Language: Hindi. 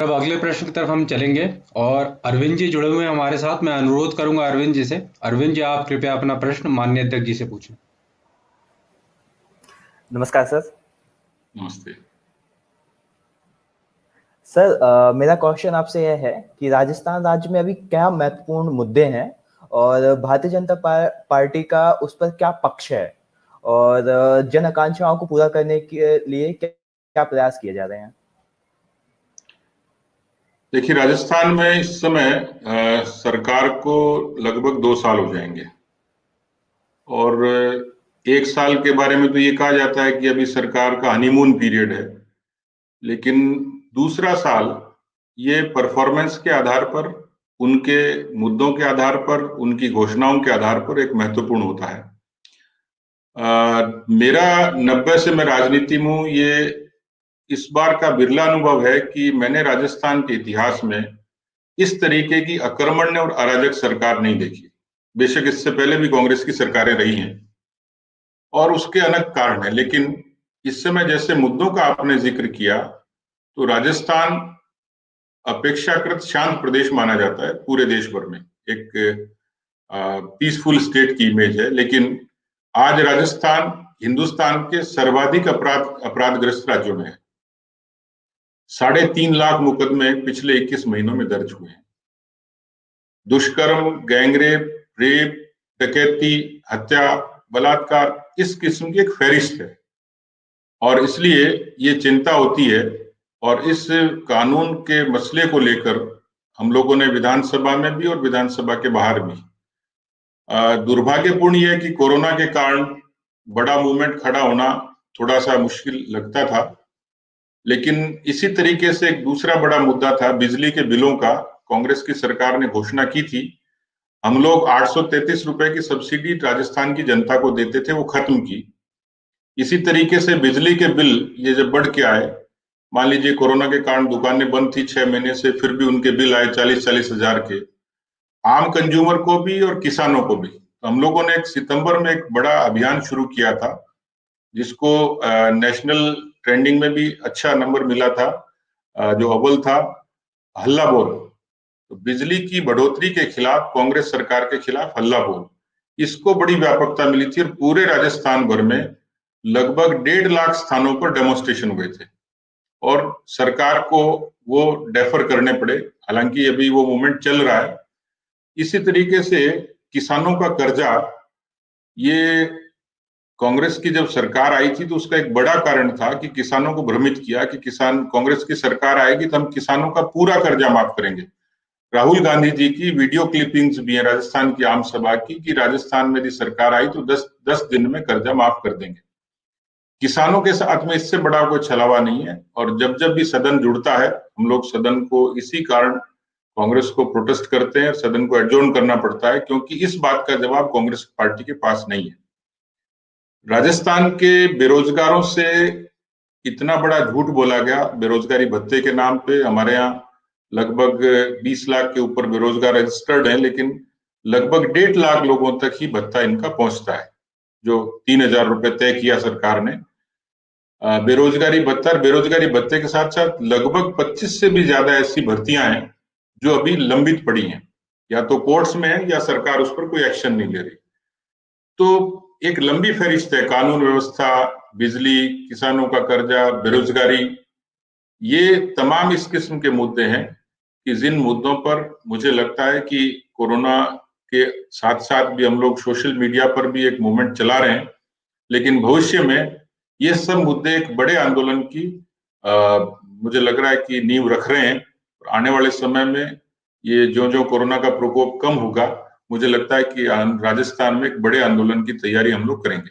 अब अगले प्रश्न की तरफ हम चलेंगे और अरविंद जी जुड़े हुए हैं हमारे साथ। मैं अनुरोध करूंगा अरविंद जी से। अरविंद जी, आप कृपया अपना प्रश्न माननीय अध्यक्ष जी से पूछें। नमस्कार सर। नमस्ते सर, मेरा क्वेश्चन आपसे यह है कि राजस्थान राज्य में अभी क्या महत्वपूर्ण मुद्दे हैं और भारतीय जनता पार्टी का उस पर क्या पक्ष है, और जन आकांक्षाओं को पूरा करने के लिए क्या क्या प्रयास किए जा रहे हैं। देखिए, राजस्थान में इस समय सरकार को लगभग 2 साल हो जाएंगे और 1 साल के बारे में तो ये कहा जाता है कि अभी सरकार का हनीमून पीरियड है, लेकिन दूसरा साल ये परफॉर्मेंस के आधार पर, उनके मुद्दों के आधार पर, उनकी घोषणाओं के आधार पर एक महत्वपूर्ण होता है। मेरा 90 से मैं राजनीति में हूँ, ये इस बार का बिरला अनुभव है कि मैंने राजस्थान के इतिहास में इस तरीके की अकर्मण्य और अराजक सरकार नहीं देखी। बेशक इससे पहले भी कांग्रेस की सरकारें रही हैं और उसके अनेक कारण हैं, लेकिन इस समय जैसे मुद्दों का आपने जिक्र किया तो राजस्थान अपेक्षाकृत शांत प्रदेश माना जाता है पूरे देश भर में। एक पीसफुल स्टेट की इमेज है, लेकिन आज राजस्थान हिंदुस्तान के सर्वाधिक अपराधग्रस्त राज्यों में है। 3.5 लाख मुकदमे पिछले 21 महीनों में दर्ज हुए हैं। दुष्कर्म, गैंगरेप, रेप, डकैती, हत्या, बलात्कार, इस किस्म की एक फहरिस्त है और इसलिए ये चिंता होती है। और इस कानून के मसले को लेकर हम लोगों ने विधानसभा में भी और विधानसभा के बाहर भी, दुर्भाग्यपूर्ण यह है कि कोरोना के कारण बड़ा मूवमेंट खड़ा होना थोड़ा सा मुश्किल लगता था, लेकिन इसी तरीके से एक दूसरा बड़ा मुद्दा था बिजली के बिलों का। कांग्रेस की सरकार ने घोषणा की थी, हम लोग 833 रुपए की सब्सिडी राजस्थान की जनता को देते थे, वो खत्म की। इसी तरीके से बिजली के बिल ये जब बढ़ के आए, मान लीजिए कोरोना के कारण दुकानें बंद थी 6 महीने से, फिर भी उनके बिल आए 40-40 हजार के, आम कंज्यूमर को भी और किसानों को भी। तो हम लोगों ने सितंबर में एक बड़ा अभियान शुरू किया था, जिसको नेशनल ट्रेंडिंग में भी अच्छा नंबर मिला था, जो अव्वल था, हल्ला बोल। तो बिजली की बढ़ोतरी के खिलाफ, कांग्रेस सरकार के खिलाफ हल्ला बोल, इसको बड़ी व्यापकता मिली थी और पूरे राजस्थान भर में लगभग 1.5 लाख स्थानों पर डेमोन्स्ट्रेशन हुए थे और सरकार को वो डेफर करने पड़े। हालांकि अभी वो मूवमेंट चल रहा है। इसी तरीके से किसानों का कर्जा, ये कांग्रेस की जब सरकार आई थी तो उसका एक बड़ा कारण था कि किसानों को भ्रमित किया कि कांग्रेस की सरकार आएगी तो हम किसानों का पूरा कर्जा माफ करेंगे। राहुल गांधी जी की वीडियो क्लिपिंग्स भी है राजस्थान की आम सभा की कि राजस्थान में यदि सरकार आई तो 10 दिन में कर्जा माफ कर देंगे। किसानों के साथ में इससे बड़ा कोई छलावा नहीं है। और जब जब भी सदन जुड़ता है, हम लोग सदन को इसी कारण कांग्रेस को प्रोटेस्ट करते हैं, सदन को एडजॉर्न करना पड़ता है, क्योंकि इस बात का जवाब कांग्रेस पार्टी के पास नहीं है। राजस्थान के बेरोजगारों से इतना बड़ा झूठ बोला गया बेरोजगारी भत्ते के नाम पे। हमारे यहाँ लगभग 20 लाख के ऊपर बेरोजगार रजिस्टर्ड हैं, लेकिन लगभग 1.5 लाख लोगों तक ही भत्ता इनका पहुंचता है, जो 3,000 रुपए तय किया सरकार ने। बेरोजगारी भत्ते के साथ साथ लगभग 25 से भी ज्यादा ऐसी भर्तियां हैं जो अभी लंबित पड़ी हैं, या तो कोर्ट्स में है या सरकार उस पर कोई एक्शन नहीं ले रही। तो एक लंबी फहरिस्त है, कानून व्यवस्था, बिजली, किसानों का कर्जा, बेरोजगारी, ये तमाम इस किस्म के मुद्दे हैं कि जिन मुद्दों पर मुझे लगता है कि कोरोना के साथ साथ भी हम लोग सोशल मीडिया पर भी एक मूवमेंट चला रहे हैं, लेकिन भविष्य में ये सब मुद्दे एक बड़े आंदोलन की मुझे लग रहा है कि नींव रख रहे हैं। आने वाले समय में ये जो कोरोना का प्रकोप कम होगा, मुझे लगता है कि राजस्थान में एक बड़े आंदोलन की तैयारी हम लोग करेंगे।